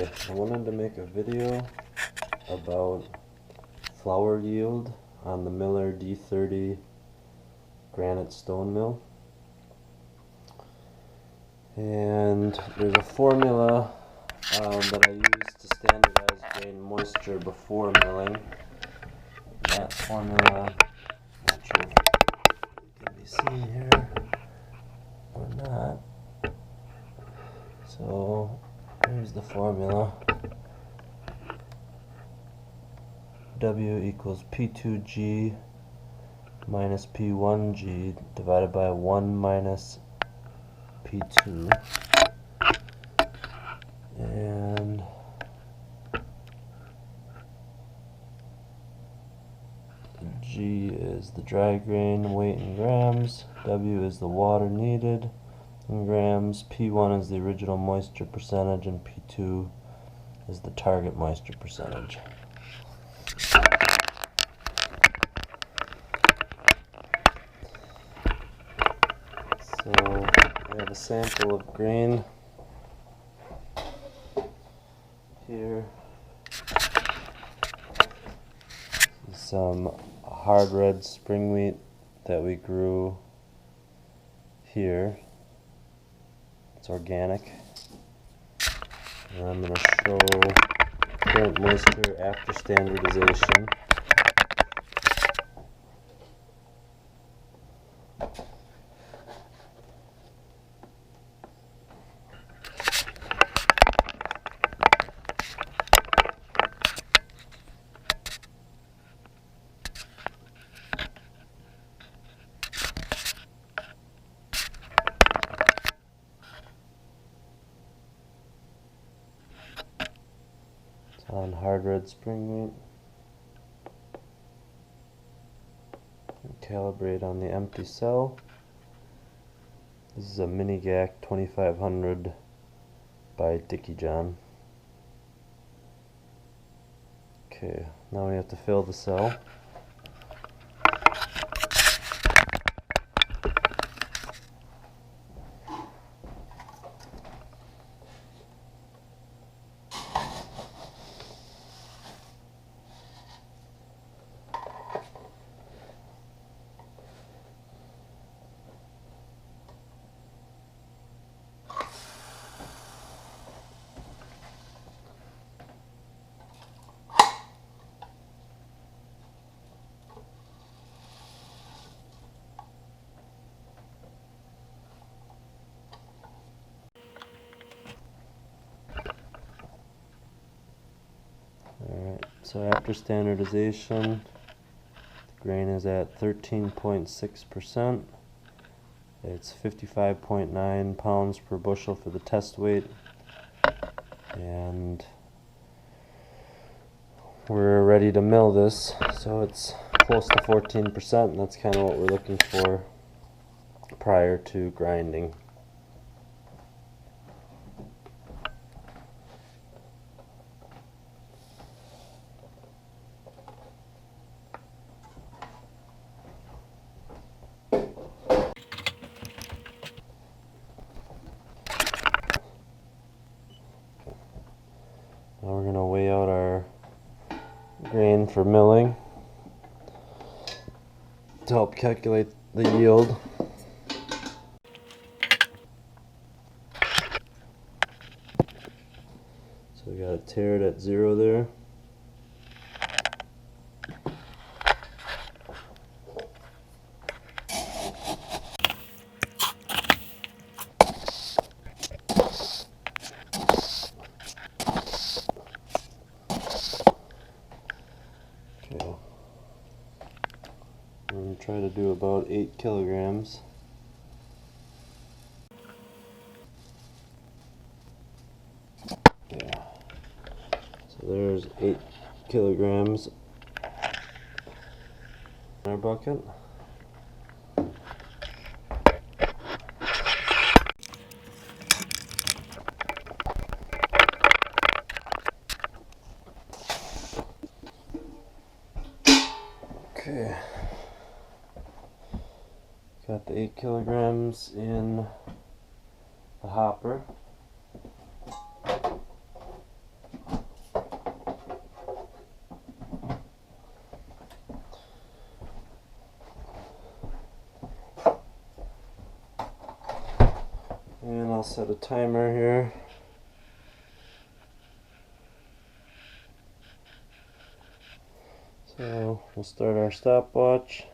Okay, I wanted to make a video about flour yield on the Miller D-30 granite stone mill. And there's a formula that I use to standardize grain moisture before milling. That formula, not sure if it can be seen here or not. So here's the formula. W equals P2G minus P1G divided by 1 minus P2. And G is the dry grain weight in grams, W is the water needed in grams, P1 is the original moisture percentage, and P2 is the target moisture percentage. So we have a sample of grain here. Some hard red spring wheat that we grew here. It's organic. And I'm going to show current moisture after standardization. On hard red spring wheat. Calibrate on the empty cell. This is a Mini GAC 2500 by Dickey-John. Okay, now we have to fill the cell. Alright, so after standardization, the grain is at 13.6%. It's 55.9 pounds per bushel for the test weight. And we're ready to mill this, so it's close to 14%, and that's kind of what we're looking for prior to grinding. Now we're going to weigh out our grain for milling to help calculate the yield. So we got to tare it at 0 there. I'm going to try to do about 8 kilograms. Yeah. So there's 8 kilograms in our bucket. Okay. Got the 8 kilograms in the hopper. I'll set a timer here. So we'll start our stopwatch.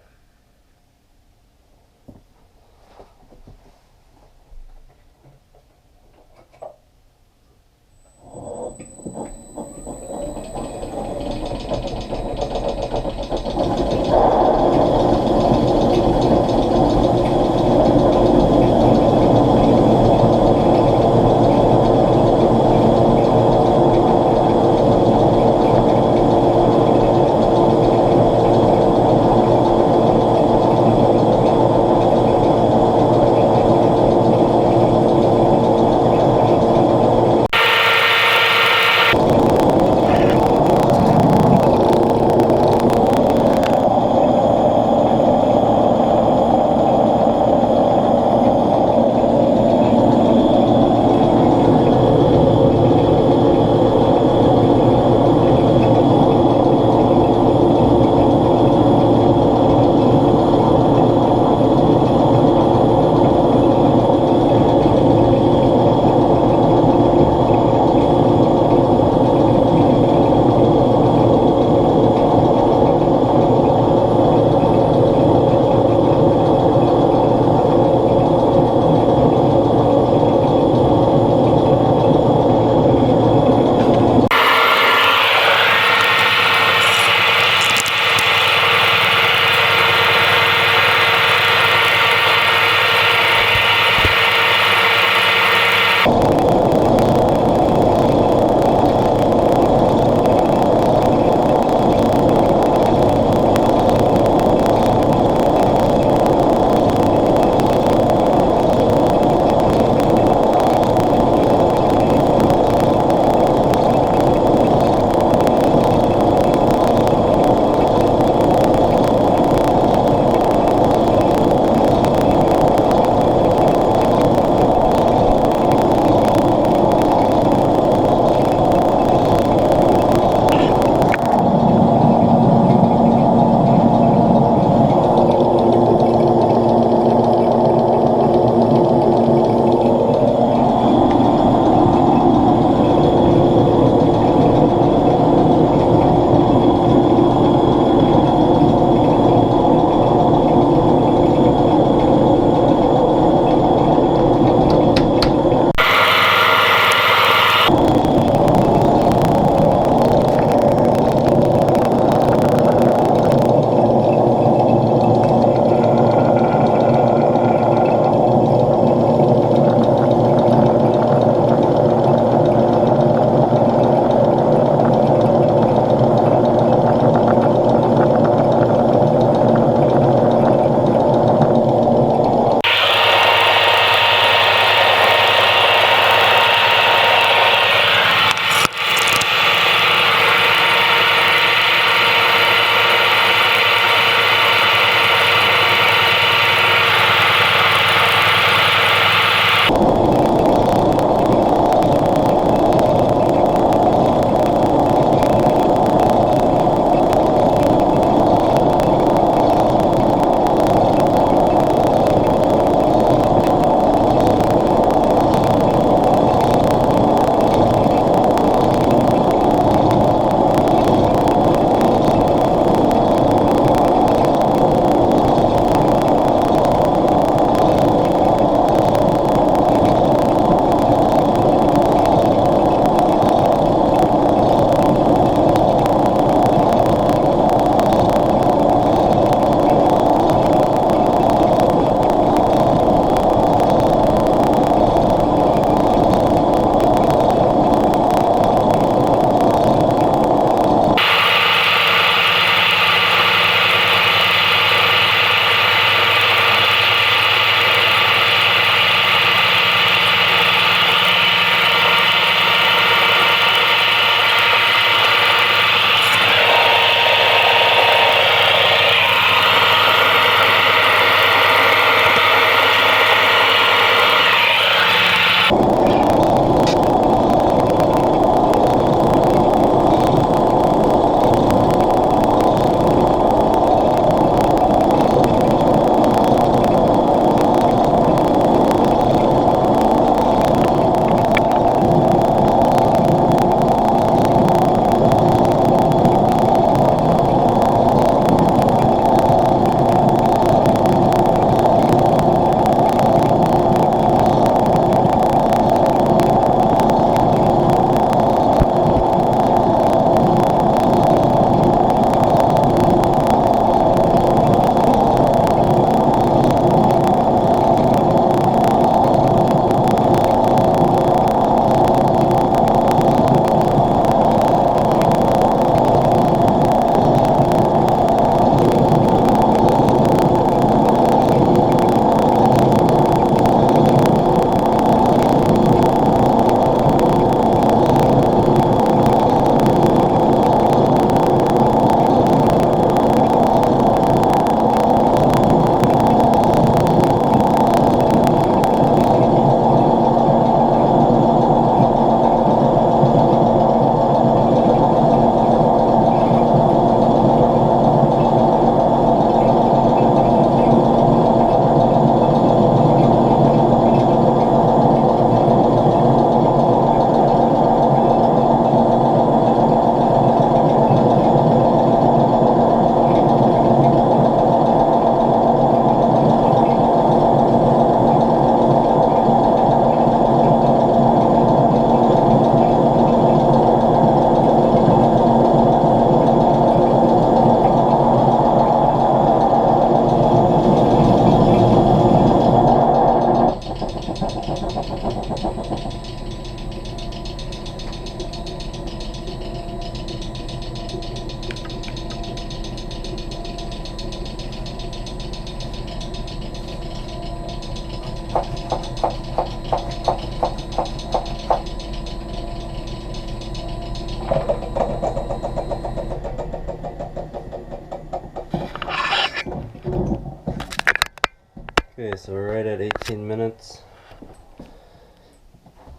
Okay, so we're right at 18 minutes.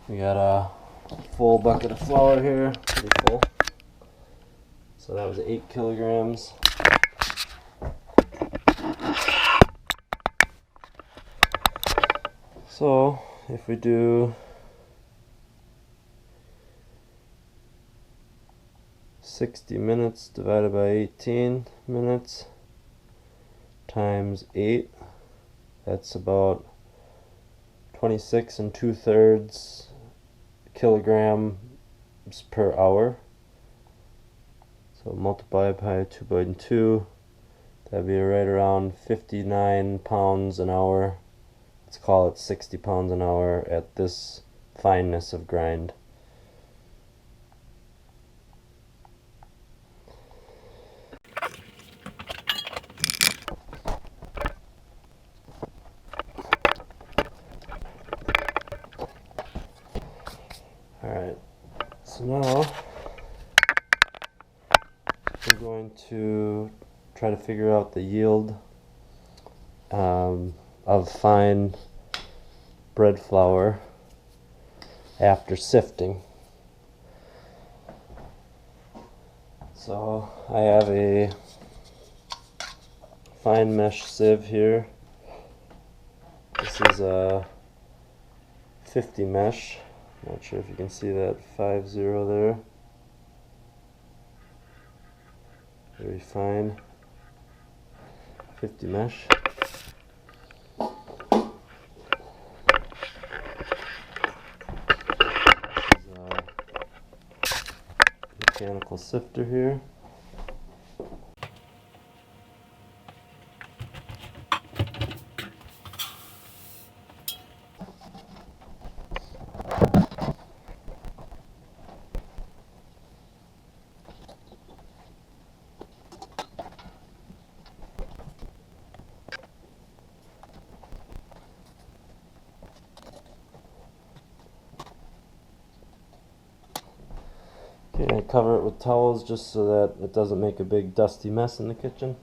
We got a full bucket of flour here, pretty full. So that was 8 kilograms. So if we do 60 minutes divided by 18 minutes times 8, that's about 26 2/3 kilograms per hour. So multiply by 2.2, that'd be right around 59 pounds an hour. Let's call it 60 pounds an hour at this fineness of grind. Alright, so now we're going to try to figure out the yield of fine bread flour after sifting. So I have a fine mesh sieve here. This is a 50 mesh. Not sure if you can see that 50 there. Very fine 50 mesh. Mechanical sifter here. Okay, I cover it with towels just so that it doesn't make a big dusty mess in the kitchen.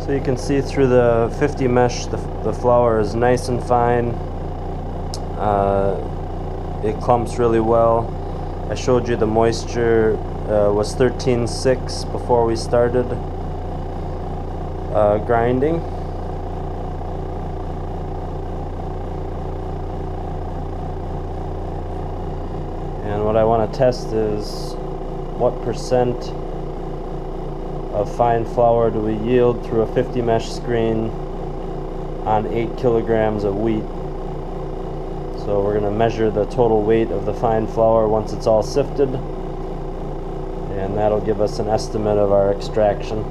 So you can see through the 50 mesh the flour is nice and fine. It clumps really well. I showed you the moisture was 13.6 before we started grinding. what I want to test is what percent of fine flour do we yield through a 50 mesh screen on 8 kilograms of wheat. So we're going to measure the total weight of the fine flour once it's all sifted, and that'll give us an estimate of our extraction.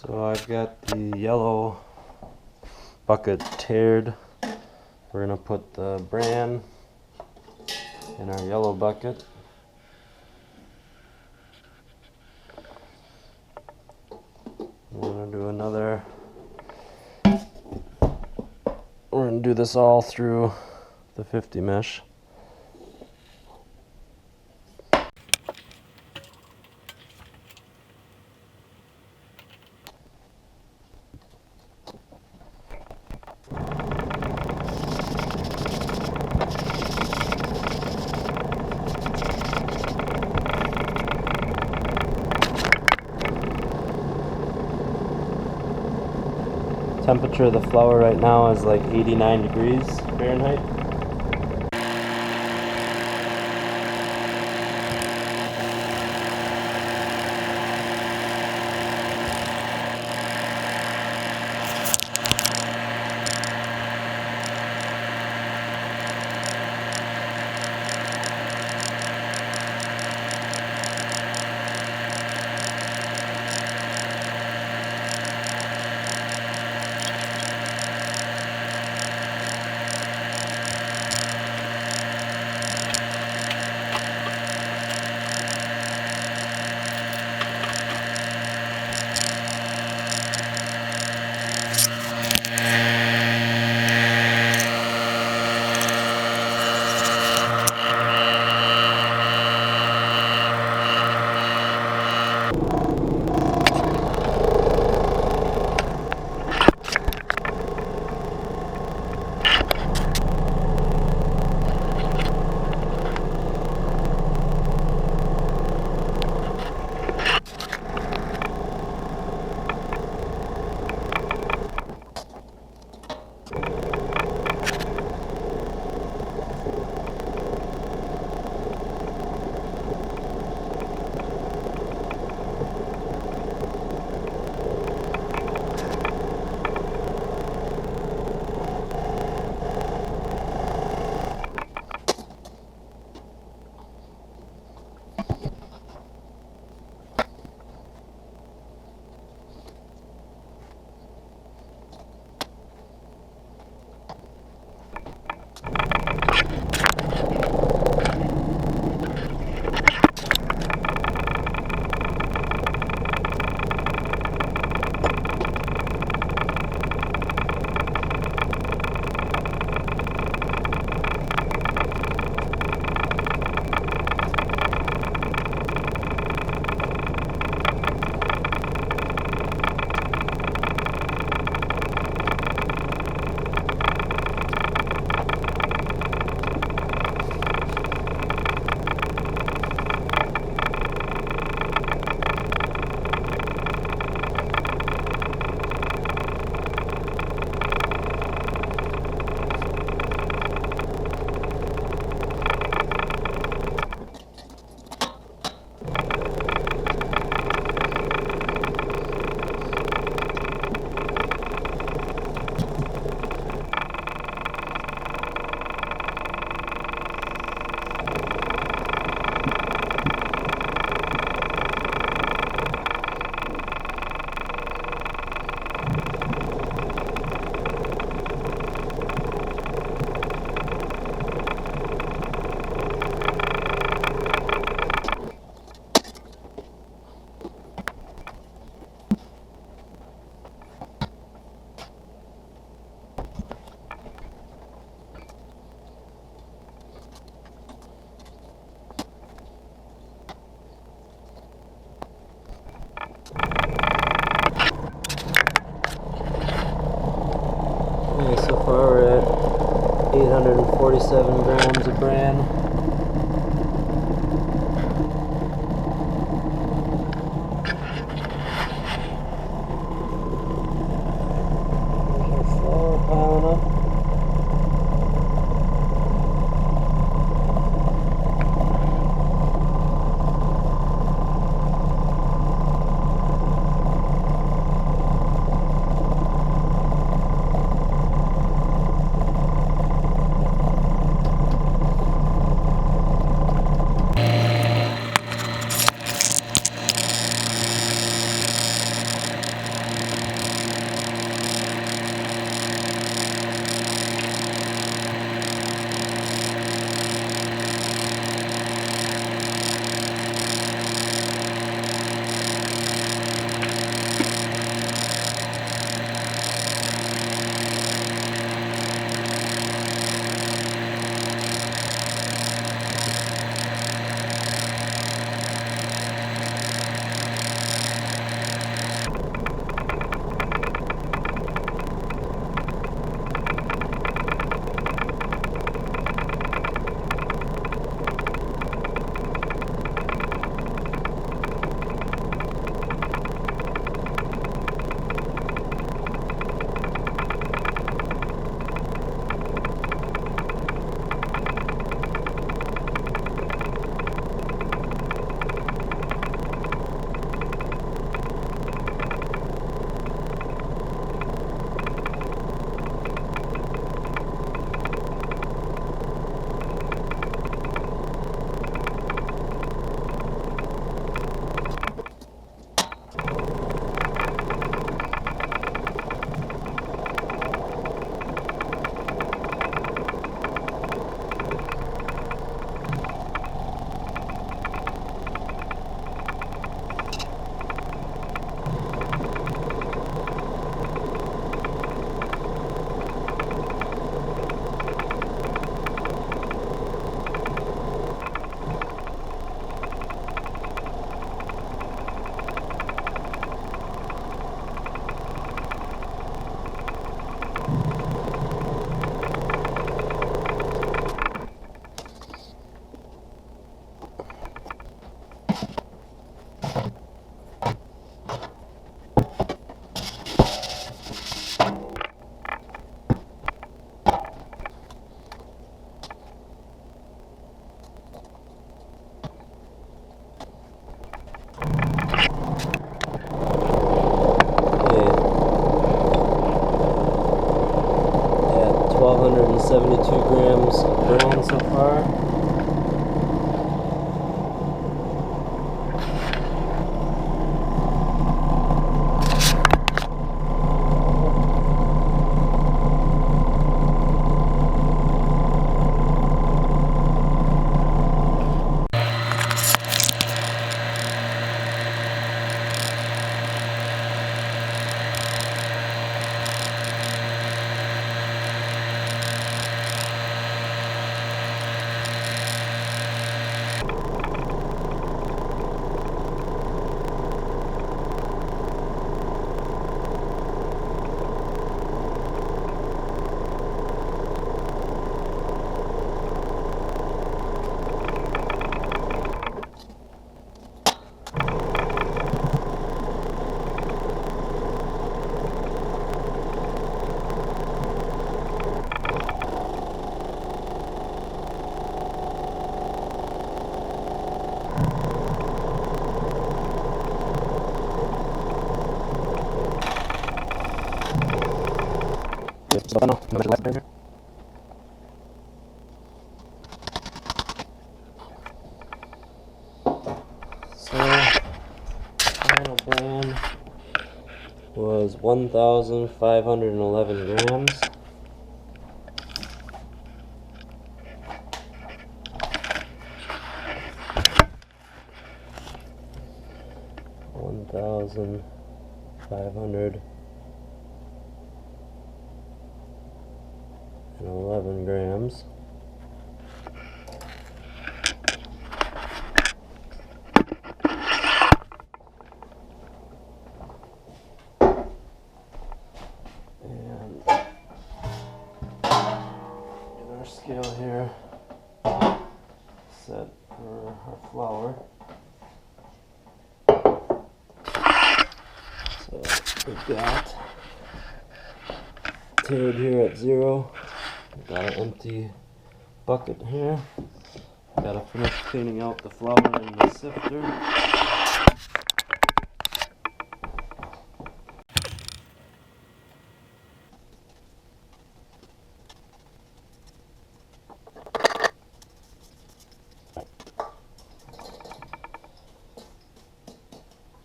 So I've got the yellow bucket tiered. We're going to put the bran in our yellow bucket. We're going to do another. We're going to do this all through the 50 mesh. Temperature of the flour right now is like 89 degrees Fahrenheit. 47 grams of bran. There's our flour piling up. At 1,272 grams of bran so far. So, final bran was 1,511 grams. $1,511 And get our scale here. our flour. So we've got tared here at 0. We've got an empty bucket here. Gotta finish cleaning out the flour in the sifter.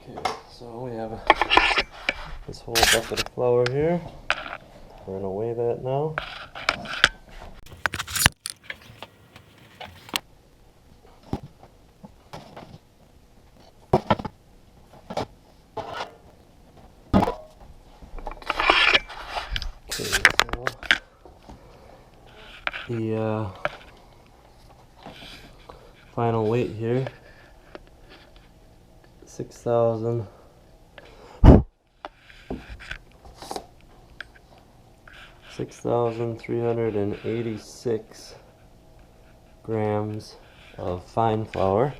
Okay, so we have this whole bucket of flour here. We're gonna weigh that now. Okay, so the final weight here, 6,386 grams of fine flour.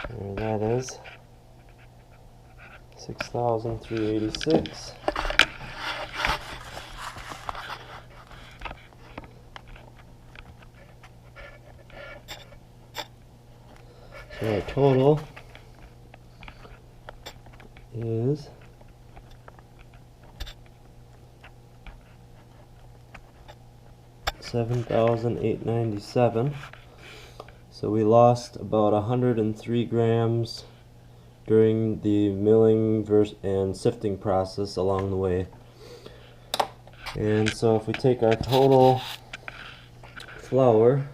There that is, 6,386. So our total is 7,897. So we lost about 103 grams during the milling and sifting process along the way. And so if we take our total flour,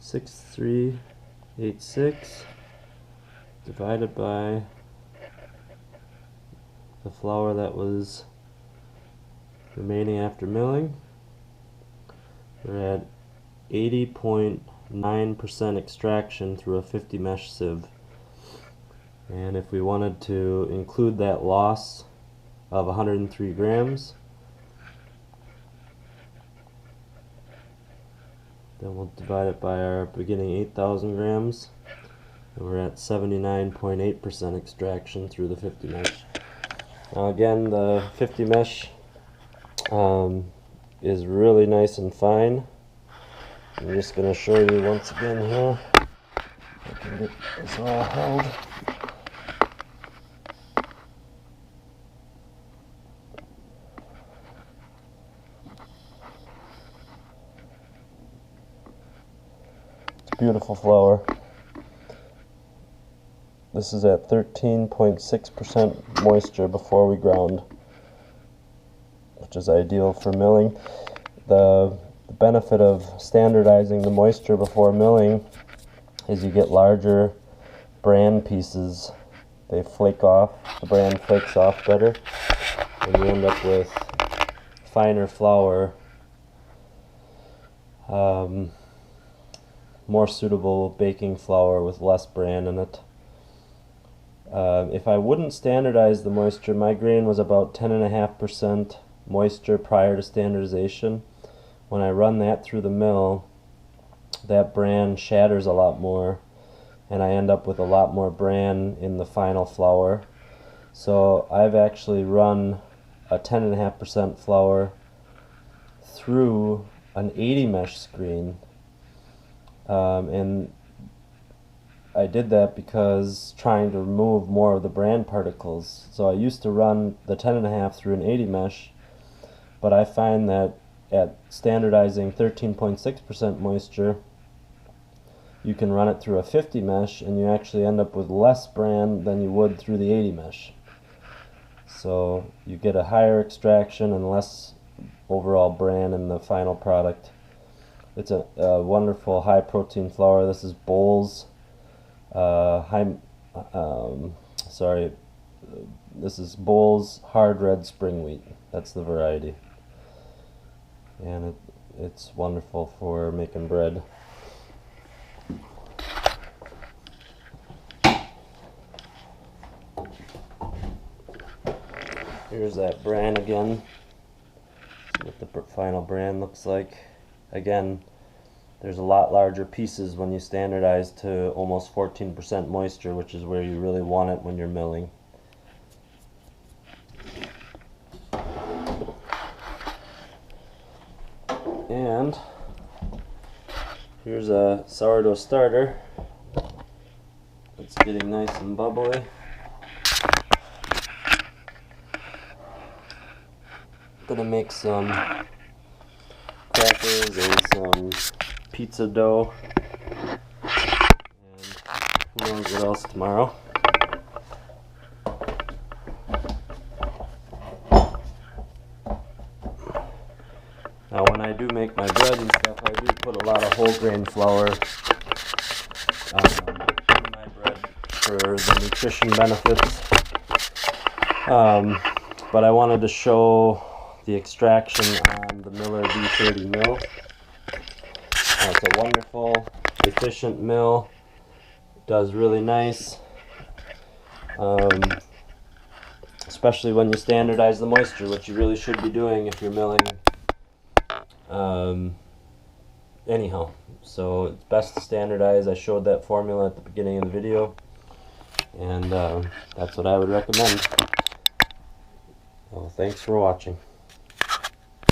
$6,386 divided by the flour that was remaining after milling, we're at 80.9% extraction through a 50 mesh sieve. And if we wanted to include that loss of 103 grams, then we'll divide it by our beginning 8,000 grams, and we're at 79.8% extraction through the 50 mesh. Now again, the 50 mesh is really nice and fine. I'm just going to show you once again here. I can get this all held. It's beautiful flour. This is at 13.6% moisture before we ground, which is ideal for milling. The benefit of standardizing the moisture before milling is you get larger bran pieces. They flake off, the bran flakes off better, and you end up with finer flour, more suitable baking flour with less bran in it. If I wouldn't standardize the moisture, my grain was about 10.5% moisture prior to standardization. When I run that through the mill, that bran shatters a lot more, and I end up with a lot more bran in the final flour. So I've actually run a 10.5% flour through an 80 mesh screen, and I did that because trying to remove more of the bran particles. So I used to run the 10.5 through an 80 mesh, but I find that at standardizing 13.6% moisture, you can run it through a 50 mesh and you actually end up with less bran than you would through the 80 mesh. So you get a higher extraction and less overall bran in the final product. It's a wonderful high protein flour. This is Bolles. This is Bolles hard red spring wheat. That's the variety, and it's wonderful for making bread. Here's that bran again with the final brand looks like. Again, there's a lot larger pieces when you standardize to almost 14% moisture, which is where you really want it when you're milling. And here's a sourdough starter. It's getting nice and bubbly. Gonna make some crackers and some pizza dough, and who knows what else tomorrow. Now when I do make my bread and stuff, I do put a lot of whole grain flour in my bread for the nutrition benefits. But I wanted to show the extraction on the Miller D-30 mill. It's a wonderful, efficient mill. Does really nice, especially when you standardize the moisture, which you really should be doing if you're milling. Anyhow, so it's best to standardize. I showed that formula at the beginning of the video, and that's what I would recommend. Well, thanks for watching.